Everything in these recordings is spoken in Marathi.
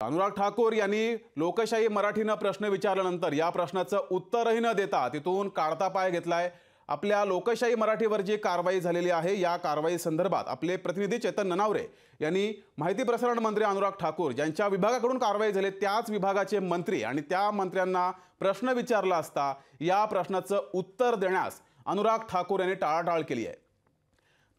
अनुराग ठाकूर यांनी लोकशाही मराठीनं प्रश्न विचारल्यानंतर या प्रश्नाचं उत्तरही न देता तिथून काढता पाय घेतलाय। आपल्या लोकशाही मराठीवर जी कारवाई झालेली आहे या कारवाई संदर्भात आपले प्रतिनिधी चेतन ननावरे यांनी माहिती प्रसारण मंत्री अनुराग ठाकूर ज्यांच्या विभागाकडून कारवाई झाली त्याच विभागाचे मंत्री आणि त्या मंत्र्यांना प्रश्न विचारला असता या प्रश्नाचं उत्तर देण्यास अनुराग ठाकूर यांनी टाळाटाळ केली आहे।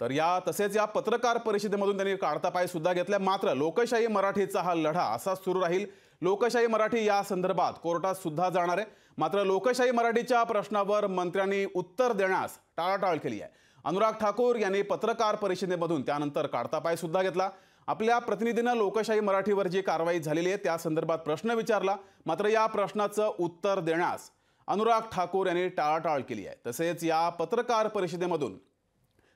तर तसेच या पत्रकार परिषदेमधून त्यांनी काढता पाय सुद्धा घेतला। मात्र लोकशाही मराठीचा हा लढा असाच सुरू राहील। लोकशाही मराठी या संदर्भात कोर्टात सुद्धा जाणार आहे। मात्र लोकशाही मराठीच्या प्रश्नावर मंत्र्यांनी उत्तर देण्यास टाळाटाळ केली आहे। अनुराग ठाकूर यांनी पत्रकार परिषदेमधून त्यानंतर काढता पाय सुद्धा घेतला। आपल्या प्रतिनिधींना लोकशाही मराठीवर जी कारवाई झालेली आहे त्या संदर्भात प्रश्न विचारला, मात्र या प्रश्नाचं उत्तर देण्यास अनुराग ठाकूर यांनी टाळाटाळ केली आहे। तसेच या पत्रकार परिषदेमधून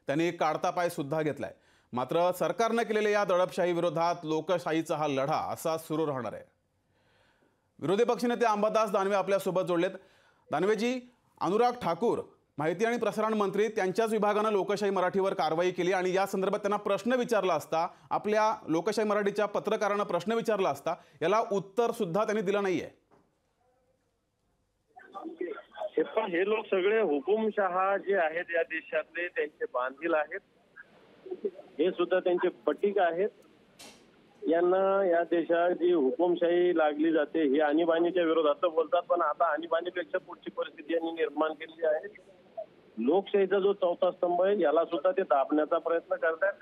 त्यांनी काढता पाय सुद्धा घेतलाय। मात्र सरकारने केलेल्या या दडपशाही विरोधात लोकशाहीचा हा लढा असा सुरू राहणार आहे। विरोधी पक्षनेते अंबादास दानवे आपल्या सोबत जोडलेत। दानवेजी, अनुराग ठाकूर माहिती आणि प्रसारण मंत्री त्यांच्याच विभागाने लोकशाही मराठीवर कारवाई केली आणि या संदर्भात त्यांना प्रश्न विचारला असता आपल्या लोकशाही मराठीच्या पत्रकारांना प्रश्न विचारला असता याला उत्तर सुद्धा त्यांनी दिलं नाहीये। हे लोक सगळे हुकुमशहा जे आहेत या देशातले त्यांचे बांधील आहेत, हे सुद्धा त्यांचे पटीक आहेत। यांना या देशात जी हुकुमशाही लागली जाते हे आणीबाणीच्या विरोधात बोलतात, पण आता आणीबाणीपेक्षा पुढची परिस्थिती यांनी निर्माण केली आहे। लोकशाहीचा जो चौथा स्तंभ आहे याला सुद्धा ते दाबण्याचा प्रयत्न करतात।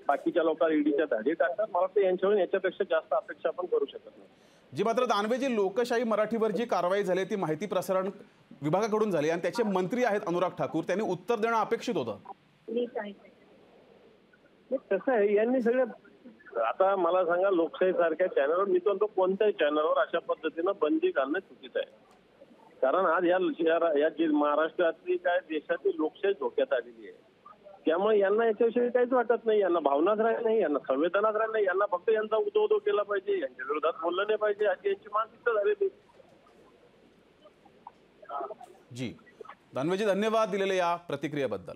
बाकीच्या लोकांना ईडीच्या धाडी टाकतात। मला वाटतं यांच्याकडून याच्यापेक्षा जास्त अपेक्षा आपण करू शकत नाही। जी मात्र दानवेजी, लोकशाही मराठीवर जी कारवाई झाली ती माहिती प्रसारण विभागाकडून झाली आणि त्याचे मंत्री आहेत अनुराग ठाकूर, त्यांनी उत्तर देणं अपेक्षित होतं। कसं आहे, यांनी सगळे आता मला सांगा, लोकशाही सारख्या चॅनलवर मी म्हणतो कोणत्याही चॅनलवर अशा पद्धतीनं बंदी घालणं चुकीचं आहे। कारण आज या महाराष्ट्रातली काय देशातील लोकशाही धोक्यात आलेली आहे। त्यामुळे यांना याच्याविषयी काहीच वाटत नाही, यांना भावनाच राहिली नाही, यांना संवेदनाच राहिली नाही। यांना फक्त यांचा उदो केला पाहिजे, यांच्या विरोधात बोललं नाही पाहिजे अशी यांची मानसिकता झालेली। जी दानवेजी, धन्यवाद दिलेल्या या प्रतिक्रियेबद्दल।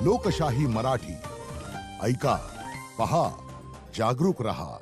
लोकशाही मराठी ऐका, पहा, जागरूक रहा।